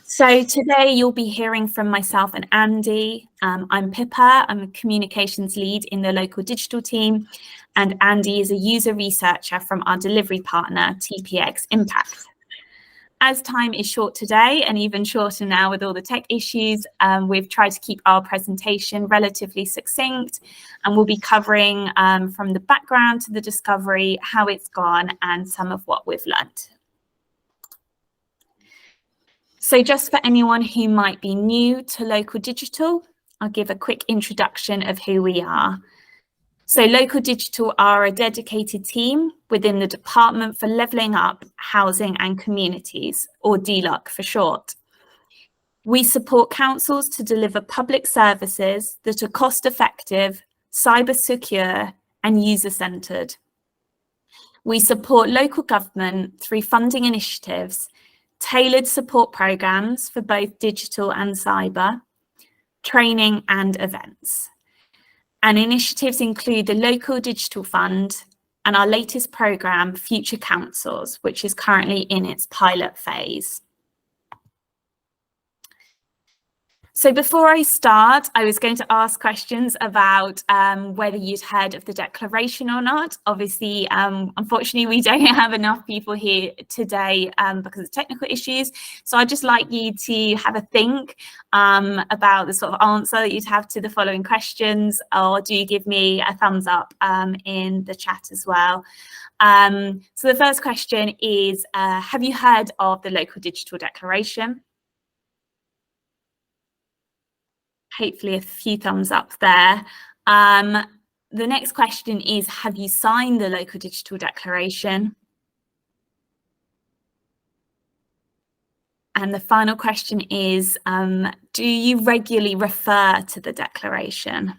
So today you'll be hearing from myself and Andy. I'm Pippa, I'm a communications lead in the local digital team, and Andy is a user researcher from our delivery partner, TPXimpact. As time is short today, and even shorter now with all the tech issues, we've tried to keep our presentation relatively succinct, and we'll be covering from the background to the discovery, how it's gone, and some of what we've learnt. So just for anyone who might be new to local digital, I'll give a quick introduction of who we are. So Local Digital are a dedicated team within the Department for Levelling Up Housing and Communities, or DLUC for short. We support councils to deliver public services that are cost-effective, cyber-secure and user-centred. We support local government through funding initiatives, tailored support programs for both digital and cyber, training and events. And initiatives include the Local Digital Fund and our latest programme, Future Councils, which is currently in its pilot phase. So before I start, I was going to ask questions about whether you'd heard of the declaration or not. Obviously, unfortunately, we don't have enough people here today because of technical issues. So I'd just like you to have a think about the sort of answer that you'd have to the following questions, or do give me a thumbs up in the chat as well. So the first question is, have you heard of the Local Digital Declaration? Hopefully a few thumbs up there. The next question is, have you signed the Local Digital Declaration? And the final question is, do you regularly refer to the declaration?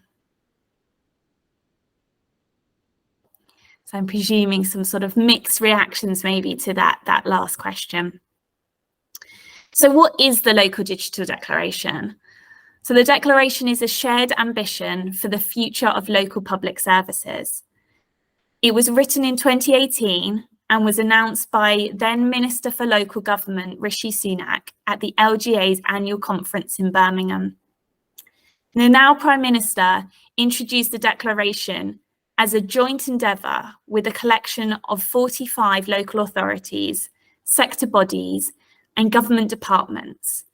So I'm presuming some sort of mixed reactions maybe to that last question. So what is the Local Digital Declaration? So the declaration is a shared ambition for the future of local public services. It was written in 2018 and was announced by then Minister for Local Government, Rishi Sunak, at the LGA's annual conference in Birmingham. The now Prime Minister introduced the declaration as a joint endeavour with a collection of 45 local authorities, sector bodies and government departments,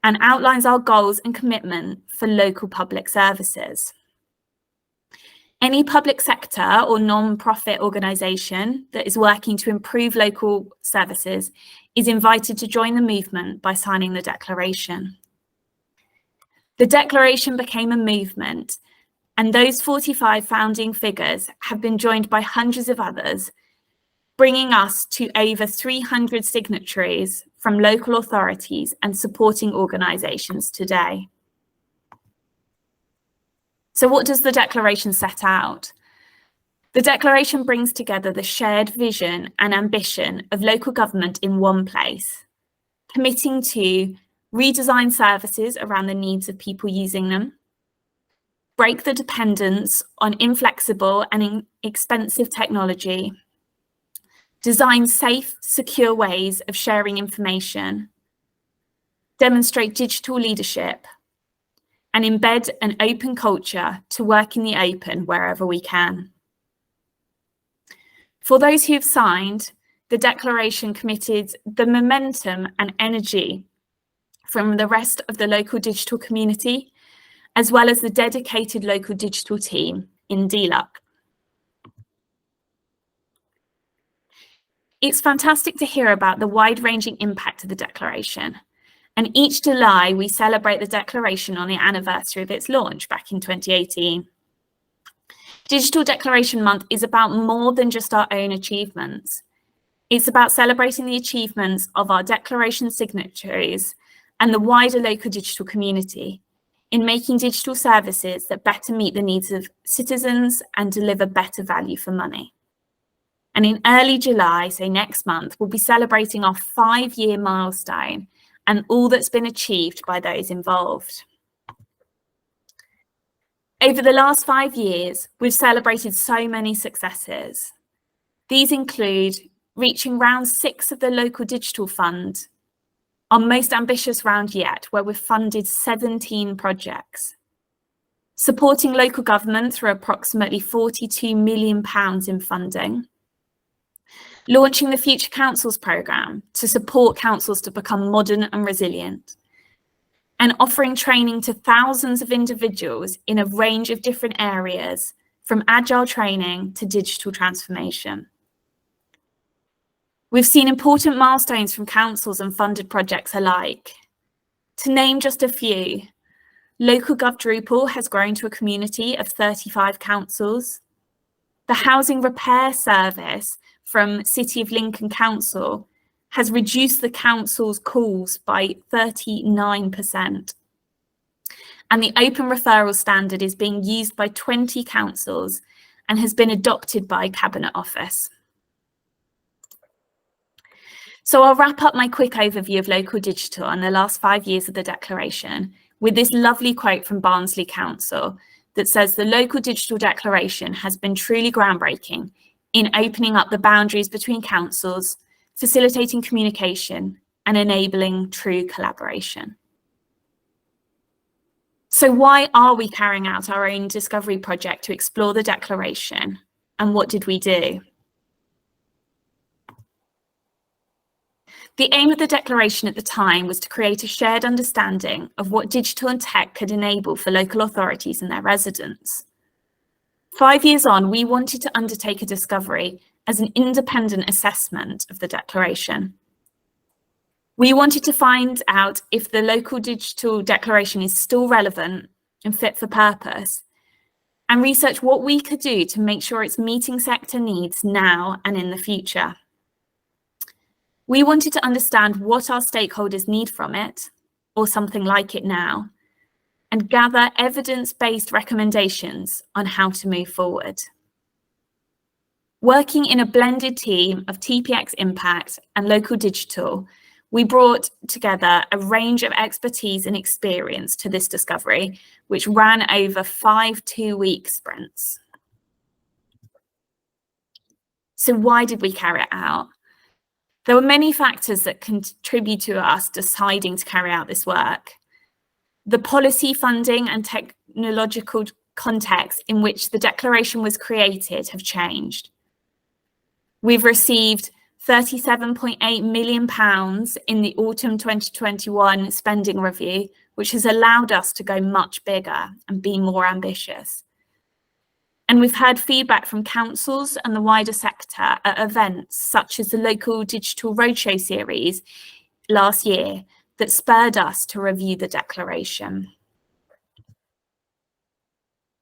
and outlines our goals and commitment for local public services. Any public sector or non-profit organisation that is working to improve local services is invited to join the movement by signing the declaration. The declaration became a movement, and those 45 founding figures have been joined by hundreds of others, bringing us to over 300 signatories from local authorities and supporting organisations today. So what does the declaration set out? The declaration brings together the shared vision and ambition of local government in one place, committing to redesign services around the needs of people using them, break the dependence on inflexible and expensive technology, design safe, secure ways of sharing information, demonstrate digital leadership, and embed an open culture to work in the open wherever we can. For those who have signed, the declaration committed the momentum and energy from the rest of the local digital community, as well as the dedicated local digital team in DLUC. It's fantastic to hear about the wide-ranging impact of the declaration. And each July, we celebrate the declaration on the anniversary of its launch back in 2018. Digital Declaration Month is about more than just our own achievements. It's about celebrating the achievements of our declaration signatories and the wider local digital community in making digital services that better meet the needs of citizens and deliver better value for money. And in early July, so next month, we'll be celebrating our 5-year milestone and all that's been achieved by those involved. Over the last 5 years, we've celebrated so many successes. These include reaching round 6 of the Local Digital Fund, our most ambitious round yet, where we've funded 17 projects, supporting local government through approximately £42 million in funding, launching the Future Councils programme to support councils to become modern and resilient, and offering training to thousands of individuals in a range of different areas, from agile training to digital transformation. We've seen important milestones from councils and funded projects alike. To name just a few, Local GovDrupal has grown to a community of 35 councils. The housing repair service from City of Lincoln Council has reduced the council's calls by 39%. And the open referral standard is being used by 20 councils and has been adopted by Cabinet Office. So I'll wrap up my quick overview of local digital and the last 5 years of the declaration with this lovely quote from Barnsley Council that says the local digital declaration has been truly groundbreaking in opening up the boundaries between councils, facilitating communication and enabling true collaboration. So why are we carrying out our own discovery project to explore the declaration, and what did we do? The aim of the declaration at the time was to create a shared understanding of what digital and tech could enable for local authorities and their residents. 5 years on, we wanted to undertake a discovery as an independent assessment of the declaration. We wanted to find out if the local digital declaration is still relevant and fit for purpose, and research what we could do to make sure it's meeting sector needs now and in the future. We wanted to understand what our stakeholders need from it, or something like it now, and gather evidence-based recommendations on how to move forward. Working in a blended team of TPXimpact and local digital, we brought together a range of expertise and experience to this discovery, which ran over 5 two-week sprints. So why did we carry it out? There were many factors that contribute to us deciding to carry out this work. The policy, funding and technological context in which the declaration was created have changed. We've received £37.8 million in the autumn 2021 spending review, which has allowed us to go much bigger and be more ambitious. And we've heard feedback from councils and the wider sector at events such as the local digital roadshow series last year that spurred us to review the declaration.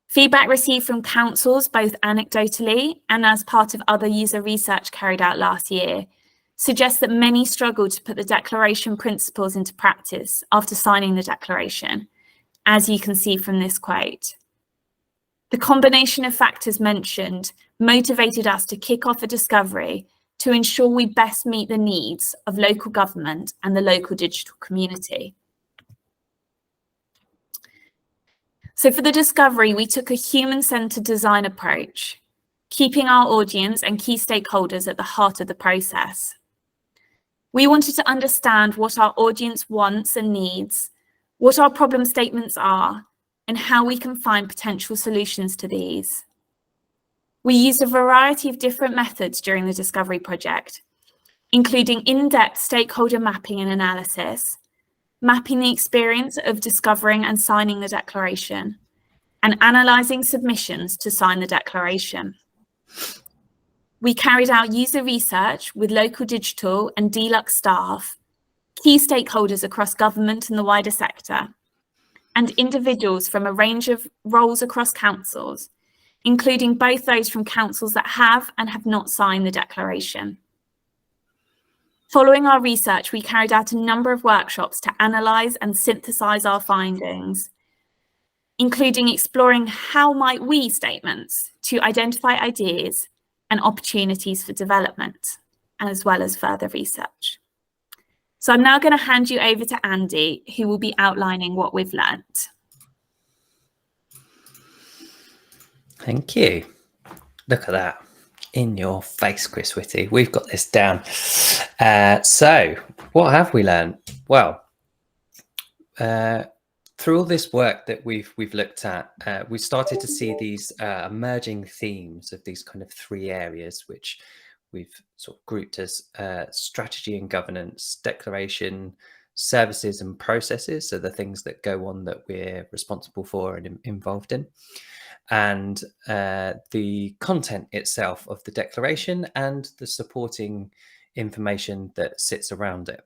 Feedback received from councils, both anecdotally and as part of other user research carried out last year, suggests that many struggled to put the declaration principles into practice after signing the declaration, as you can see from this quote. The combination of factors mentioned motivated us to kick off a discovery to ensure we best meet the needs of local government and the local digital community. So for the discovery, we took a human-centered design approach, keeping our audience and key stakeholders at the heart of the process. We wanted to understand what our audience wants and needs, what our problem statements are, and how we can find potential solutions to these. We used a variety of different methods during the discovery project, including in-depth stakeholder mapping and analysis, mapping the experience of discovering and signing the declaration, and analysing submissions to sign the declaration. We carried out user research with local digital and Deluxe staff, key stakeholders across government and the wider sector, and individuals from a range of roles across councils, including both those from councils that have and have not signed the declaration. Following our research, we carried out a number of workshops to analyse and synthesise our findings, including exploring how might we statements to identify ideas and opportunities for development, as well as further research. So I'm now going to hand you over to Andy, who will be outlining what we've learnt. Thank you. Look at that. In your face, Chris Whitty. We've got this down. So, what have we learned? Well, through all this work that we've looked at, we started to see these emerging themes of these kind of three areas, which we've sort of grouped as strategy and governance, declaration, services and processes, so the things that go on that we're responsible for and involved in, and the content itself of the declaration and the supporting information that sits around it.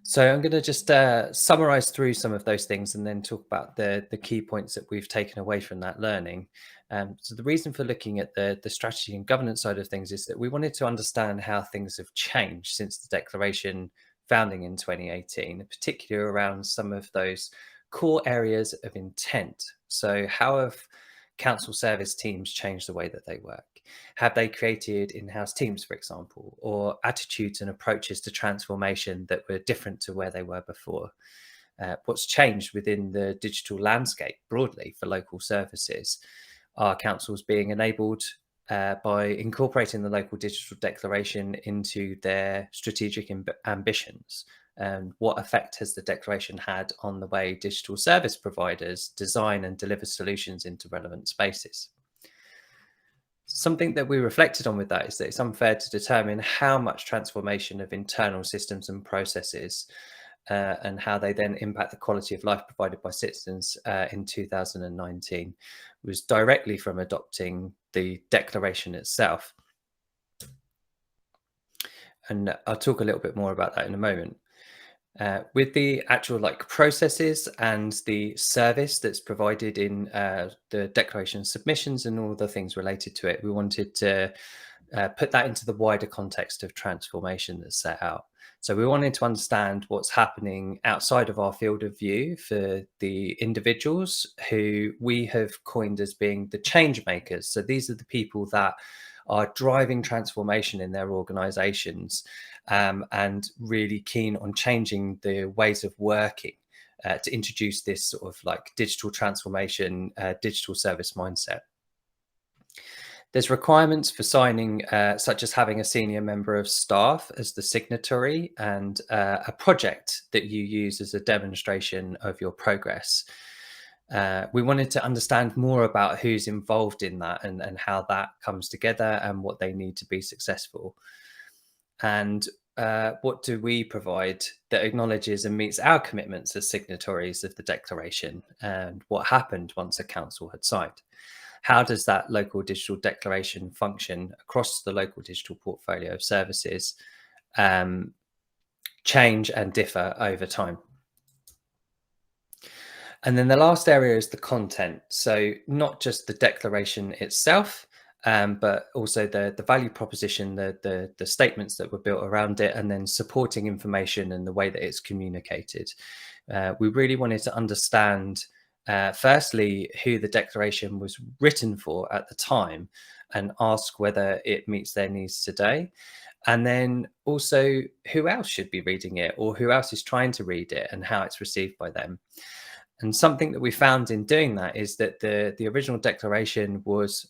So I'm going to just summarize through some of those things and then talk about the key points that we've taken away from that learning. So the reason for looking at the strategy and governance side of things is that we wanted to understand how things have changed since the declaration founding in 2018, particularly around some of those core areas of intent. So how have council service teams changed the way that they work? Have they created in-house teams, for example, or attitudes and approaches to transformation that were different to where they were before? What's changed within the digital landscape broadly for local services? Are councils being enabled by incorporating the local digital declaration into their strategic ambitions? And what effect has the declaration had on the way digital service providers design and deliver solutions into relevant spaces? Something that we reflected on with that is that it's unfair to determine how much transformation of internal systems and processes and how they then impact the quality of life provided by citizens in 2019 was directly from adopting the declaration itself. And I'll talk a little bit more about that in a moment. With the actual processes and the service that's provided in the declaration submissions and all the things related to it, we wanted to put that into the wider context of transformation that's set out. So we wanted to understand what's happening outside of our field of view for the individuals who we have coined as being the change makers. So these are the people that are driving transformation in their organizations and really keen on changing the ways of working to introduce this sort of digital transformation, digital service mindset. There's requirements for signing, such as having a senior member of staff as the signatory and a project that you use as a demonstration of your progress. We wanted to understand more about who's involved in that and how that comes together and what they need to be successful. And what do we provide that acknowledges and meets our commitments as signatories of the declaration, and what happened once a council had signed? How does that local digital declaration function across the local digital portfolio of services change and differ over time? And then the last area is the content. So not just the declaration itself, but also the value proposition, the statements that were built around it, and then supporting information and the way that it's communicated. We really wanted to understand, firstly, who the declaration was written for at the time and ask whether it meets their needs today. And then also who else should be reading it, or who else is trying to read it, and how it's received by them. And something that we found in doing that is that the original declaration was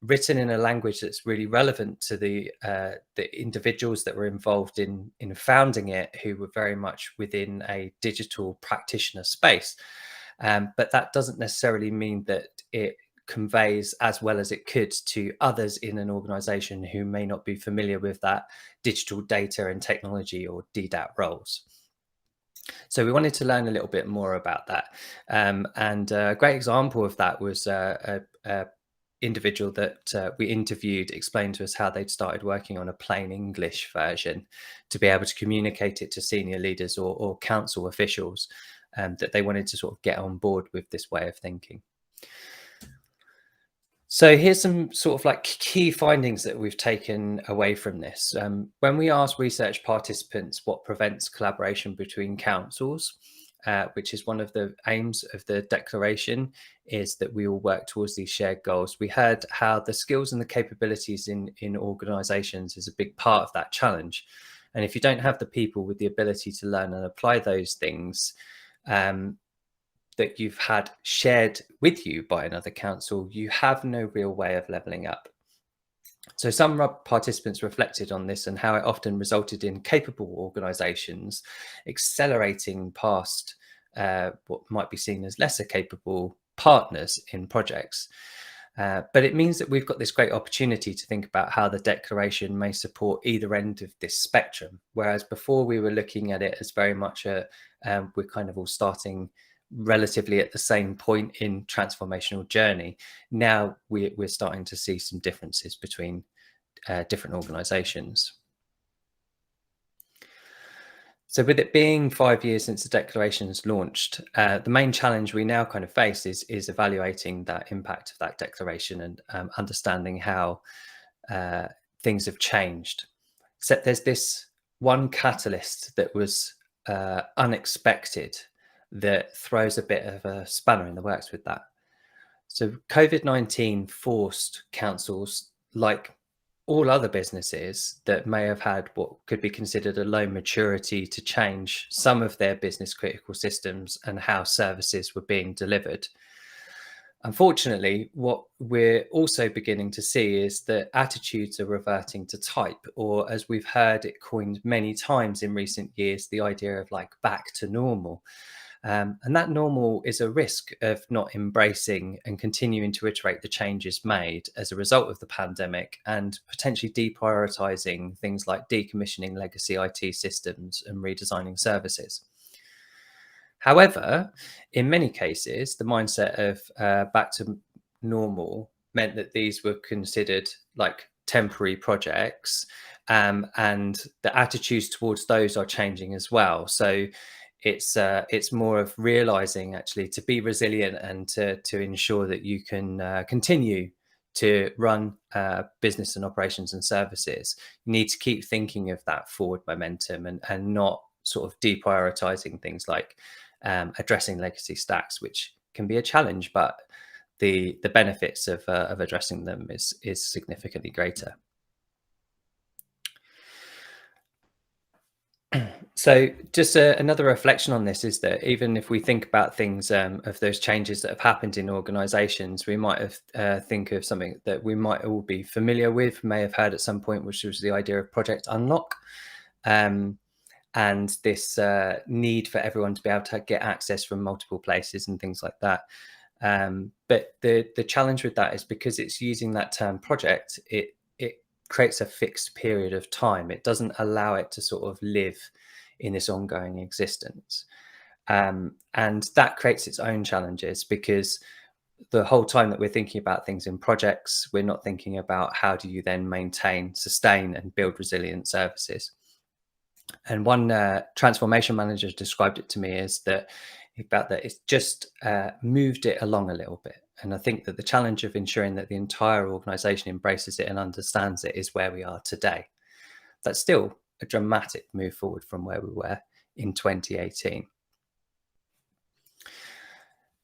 written in a language that's really relevant to the individuals that were involved in founding it, who were very much within a digital practitioner space. But that doesn't necessarily mean that it conveys as well as it could to others in an organization who may not be familiar with that digital data and technology or DDAT roles. So we wanted to learn a little bit more about that. And a great example of that was a individual that we interviewed explained to us how they'd started working on a plain English version to be able to communicate it to senior leaders or council officials, that they wanted to sort of get on board with this way of thinking. So here's some sort of key findings that we've taken away from this. When we asked research participants what prevents collaboration between councils, which is one of the aims of the declaration, is that we all work towards these shared goals. We heard how the skills and the capabilities in organizations is a big part of that challenge. And if you don't have the people with the ability to learn and apply those things, that you've had shared with you by another council, you have no real way of levelling up. So some participants reflected on this and how it often resulted in capable organisations accelerating past what might be seen as lesser capable partners in projects. But it means that we've got this great opportunity to think about how the declaration may support either end of this spectrum. Whereas before we were looking at it as very much we're kind of all starting relatively at the same point in transformational journey. Now we're starting to see some differences between different organisations. So with it being 5 years since the declaration's launched, the main challenge we now kind of face is evaluating that impact of that declaration and understanding how things have changed. So there's this one catalyst that was unexpected that throws a bit of a spanner in the works with that. So COVID-19 forced councils, like all other businesses that may have had what could be considered a low maturity, to change some of their business critical systems and how services were being delivered. Unfortunately, what we're also beginning to see is that attitudes are reverting to type, or as we've heard it coined many times in recent years, the idea of like back to normal. And that normal is a risk of not embracing and continuing to iterate the changes made as a result of the pandemic, and potentially deprioritizing things like decommissioning legacy IT systems and redesigning services. However, in many cases, the mindset of back to normal meant that these were considered like temporary projects, and the attitudes towards those are changing as well. So it's more of realizing actually to be resilient and to ensure that you can continue to run business and operations and services. You need to keep thinking of that forward momentum and not sort of deprioritizing things like addressing legacy stacks, which can be a challenge, but the benefits of addressing them is significantly greater. So just another reflection on this is that even if we think about things of those changes that have happened in organizations, we might have think of something that we might all be familiar with, may have heard at some point, which was the idea of Project Unlock. And this need for everyone to be able to get access from multiple places and things like that. But the challenge with that is because it's using that term project, it creates a fixed period of time. It doesn't allow it to sort of live in this ongoing existence. And that creates its own challenges, because the whole time that we're thinking about things in projects, we're not thinking about how do you then maintain, sustain and build resilient services. And one transformation manager described it to me as that it's just moved it along a little bit. And I think that the challenge of ensuring that the entire organization embraces it and understands it is where we are today. That's still a dramatic move forward from where we were in 2018.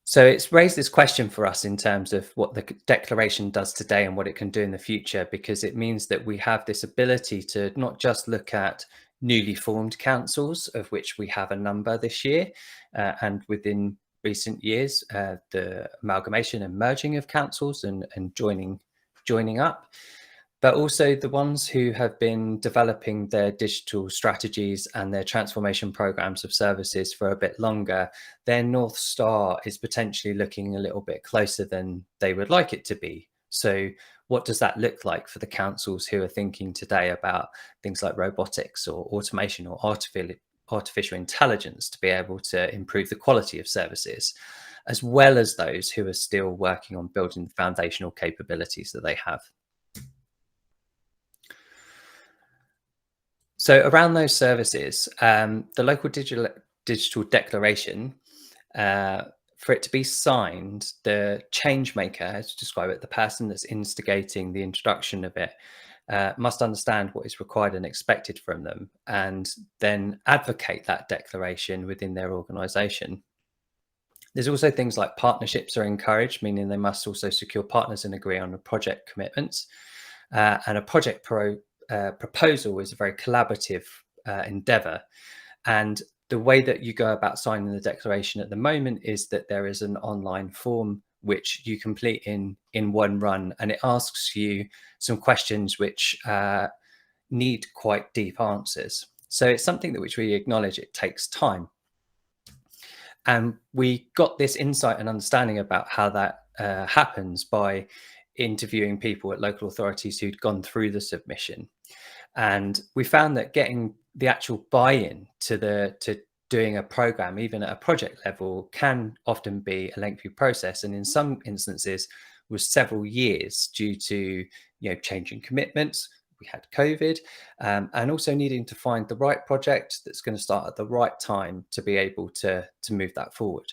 So it's raised this question for us in terms of what the declaration does today and what it can do in the future, because it means that we have this ability to not just look at newly formed councils, of which we have a number this year, and within recent years, the amalgamation and merging of councils and joining up, but also the ones who have been developing their digital strategies and their transformation programs of services for a bit longer. Their North Star is potentially looking a little bit closer than they would like it to be. So what does that look like for the councils who are thinking today about things like robotics or automation or artificial intelligence to be able to improve the quality of services, as well as those who are still working on building the foundational capabilities that they have? So around those services, the local digital declaration, for it to be signed, the change maker, as to describe it, the person that's instigating the introduction of it, must understand what is required and expected from them, and then advocate that declaration within their organisation. There's also things like partnerships are encouraged, meaning they must also secure partners and agree on the project commitments. And a project proposal is a very collaborative endeavour. And the way that you go about signing the declaration at the moment is that there is an online form which you complete in one run, and it asks you some questions which need quite deep answers. So it's something that which we acknowledge it takes time. And we got this insight and understanding about how that happens by interviewing people at local authorities who'd gone through the submission. And we found that getting the actual buy-in to doing a program, even at a project level, can often be a lengthy process, and in some instances was several years due to changing commitments. We had COVID, and also needing to find the right project that's going to start at the right time to be able to move that forward.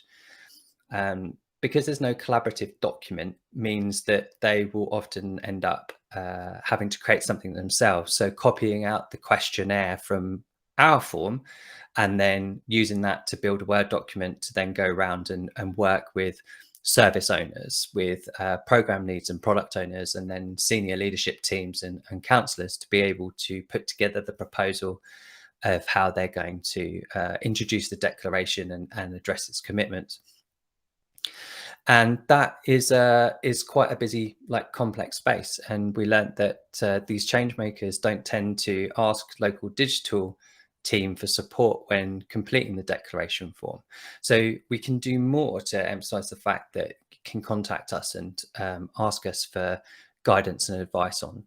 Because there's no collaborative document means that they will often end up having to create something themselves. So copying out the questionnaire from our form and then using that to build a Word document to then go around and work with service owners, with program leads and product owners, and then senior leadership teams and counsellors to be able to put together the proposal of how they're going to introduce the declaration and address its commitments. And that is quite a busy, complex space. And we learned that these change makers don't tend to ask local digital team for support when completing the declaration form. So we can do more to emphasize the fact that you can contact us and ask us for guidance and advice on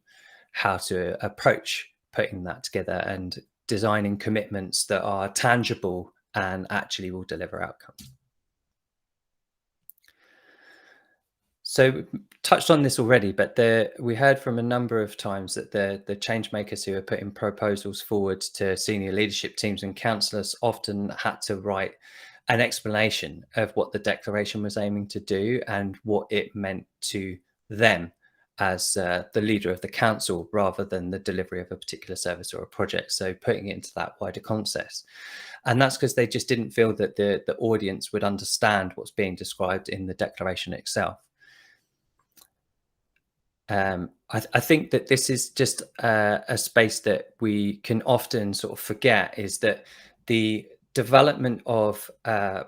how to approach putting that together and designing commitments that are tangible and actually will deliver outcomes. So we touched on this already, but we heard from a number of times that the change makers who are putting proposals forward to senior leadership teams and counsellors often had to write an explanation of what the declaration was aiming to do and what it meant to them as the leader of the council, rather than the delivery of a particular service or a project. So putting it into that wider context. And that's because they just didn't feel that the audience would understand what's being described in the declaration itself. I think that this is just a space that we can often sort of forget, is that the development of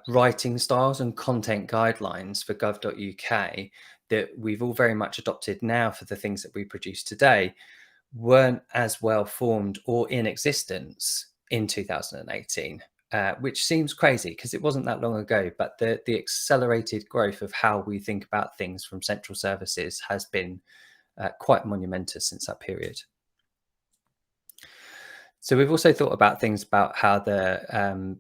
writing styles and content guidelines for gov.uk that we've all very much adopted now for the things that we produce today weren't as well formed or in existence in 2018. Which seems crazy because it wasn't that long ago, but the accelerated growth of how we think about things from central services has been quite monumentous since that period. So we've also thought about things about how the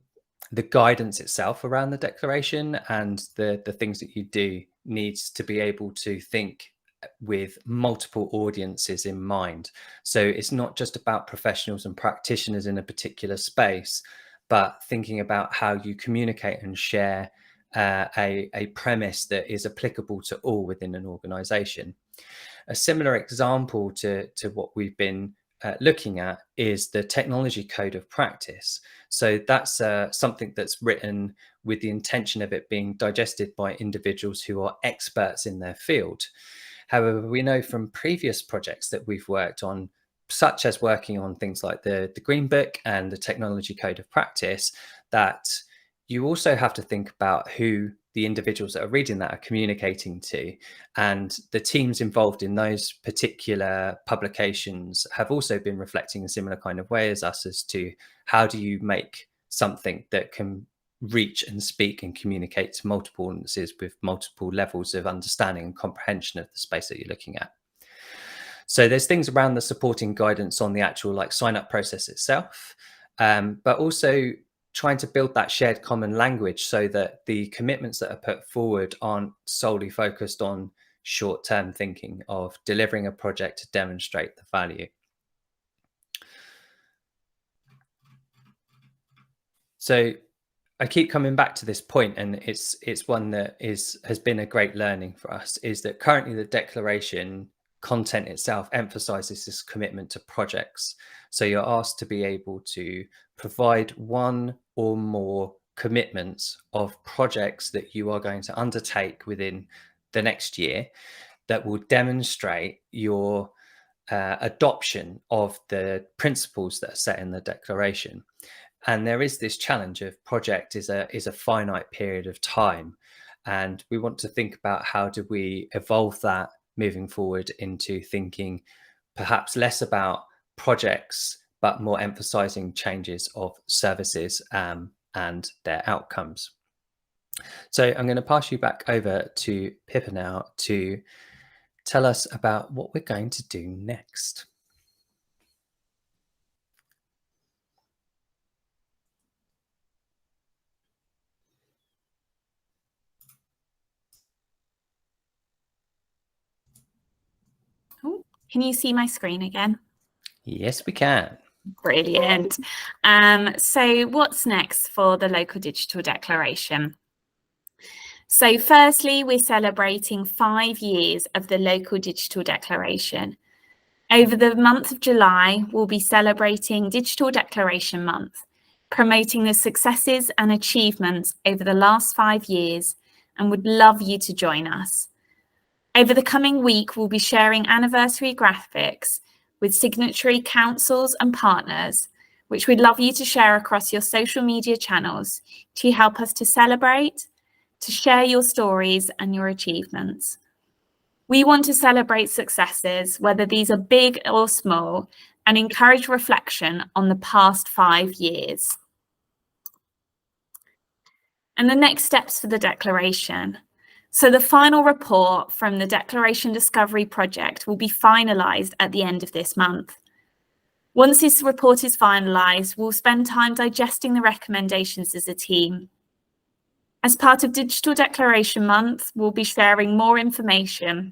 guidance itself around the declaration and the things that you do needs to be able to think with multiple audiences in mind. So it's not just about professionals and practitioners in a particular space, but thinking about how you communicate and share a premise that is applicable to all within an organization. A similar example to what we've been looking at is the technology code of practice. So that's something that's written with the intention of it being digested by individuals who are experts in their field. However, we know from previous projects that we've worked on, such as working on things like the Green Book and the Technology Code of Practice, that you also have to think about who the individuals that are reading that are communicating to. And the teams involved in those particular publications have also been reflecting a similar kind of way as us as to how do you make something that can reach and speak and communicate to multiple audiences with multiple levels of understanding and comprehension of the space that you're looking at. So there's things around the supporting guidance on the actual sign up process itself, but also trying to build that shared common language so that the commitments that are put forward aren't solely focused on short-term thinking of delivering a project to demonstrate the value. So I keep coming back to this point, and it's one that has been a great learning for us, is that currently the declaration content itself emphasizes this commitment to projects. So you're asked to be able to provide one or more commitments of projects that you are going to undertake within the next year that will demonstrate your adoption of the principles that are set in the declaration. And there is this challenge of project is a finite period of time. And we want to think about how do we evolve that moving forward into thinking perhaps less about projects, but more emphasizing changes of services and their outcomes. So I'm going to pass you back over to Pippa now to tell us about what we're going to do next. Oh, can you see my screen again? Yes, we can. Brilliant. So what's next for the Local Digital Declaration? So firstly, we're celebrating 5 years of the Local Digital Declaration. Over the month of July, we'll be celebrating Digital Declaration Month, promoting the successes and achievements over the last 5 years, and would love you to join us. Over the coming week, we'll be sharing anniversary graphics with signatory councils and partners, which we'd love you to share across your social media channels to help us to celebrate, to share your stories and your achievements. We want to celebrate successes, whether these are big or small, and encourage reflection on the past 5 years. And the next steps for the declaration. So the final report from the Declaration Discovery Project will be finalised at the end of this month. Once this report is finalised, we'll spend time digesting the recommendations as a team. As part of Digital Declaration Month, we'll be sharing more information,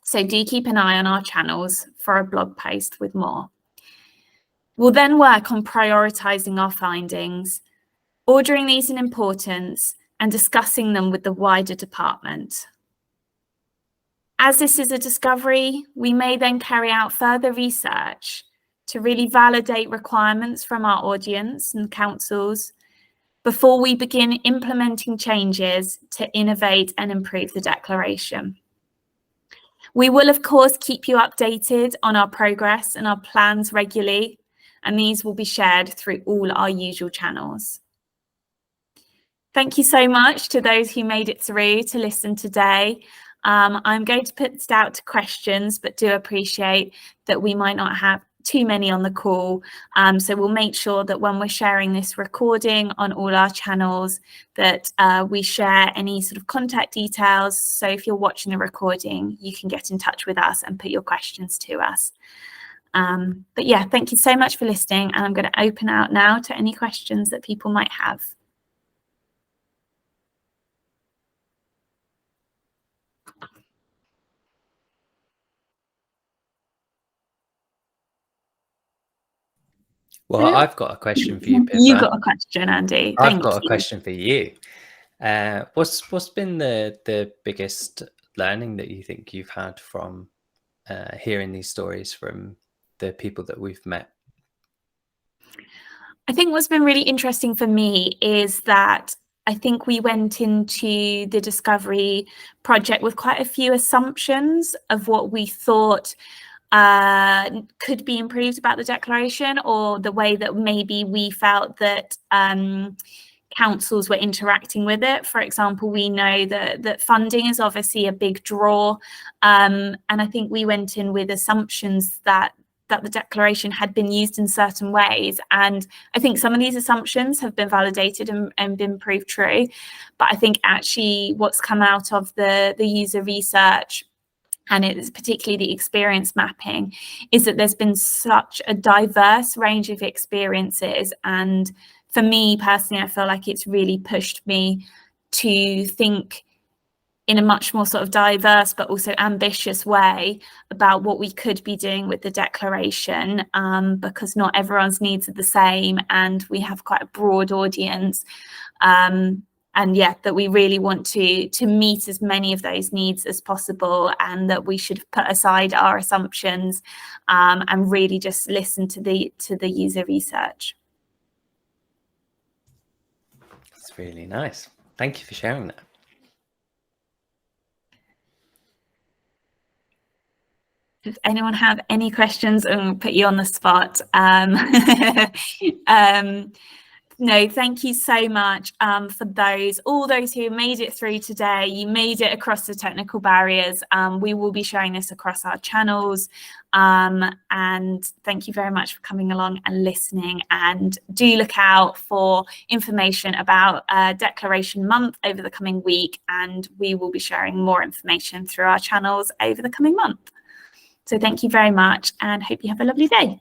so do keep an eye on our channels for a blog post with more. We'll then work on prioritising our findings, ordering these in importance, and discussing them with the wider department. As this is a discovery, we may then carry out further research to really validate requirements from our audience and councils before we begin implementing changes to innovate and improve the declaration. We will, of course, keep you updated on our progress and our plans regularly, and these will be shared through all our usual channels. Thank you so much to those who made it through to listen today. I'm going to put this out to questions, but do appreciate that we might not have too many on the call. So we'll make sure that when we're sharing this recording on all our channels, that we share any sort of contact details. So if you're watching the recording, you can get in touch with us and put your questions to us. But yeah, thank you so much for listening. And I'm going to open out now to any questions that people might have. Well, I've got a question for you, Pippa. You got a question, Andy. I've got a question for you. What's been the biggest learning that you think you've had from hearing these stories from the people that we've met? I think what's been really interesting for me is that I think we went into the discovery project with quite a few assumptions of what we thought could be improved about the declaration, or the way that maybe we felt that councils were interacting with it. For example, we know that funding is obviously a big draw, and I think we went in with assumptions that the declaration had been used in certain ways, and I think some of these assumptions have been validated and been proved true. But I think actually what's come out of the user research, and it's particularly the experience mapping, is that there's been such a diverse range of experiences. And for me personally, I feel like it's really pushed me to think in a much more sort of diverse but also ambitious way about what we could be doing with the declaration, because not everyone's needs are the same, and we have quite a broad audience. And yeah, that we really want to meet as many of those needs as possible, and that we should put aside our assumptions and really just listen to the user research. That's really nice. Thank you for sharing that. Does anyone have any questions? I'm going to put you on the spot. No, thank you so much for all those who made it through today. You made it across the technical barriers. We will be sharing this across our channels. And thank you very much for coming along and listening. And do look out for information about Declaration Month over the coming week. And we will be sharing more information through our channels over the coming month. So thank you very much and hope you have a lovely day.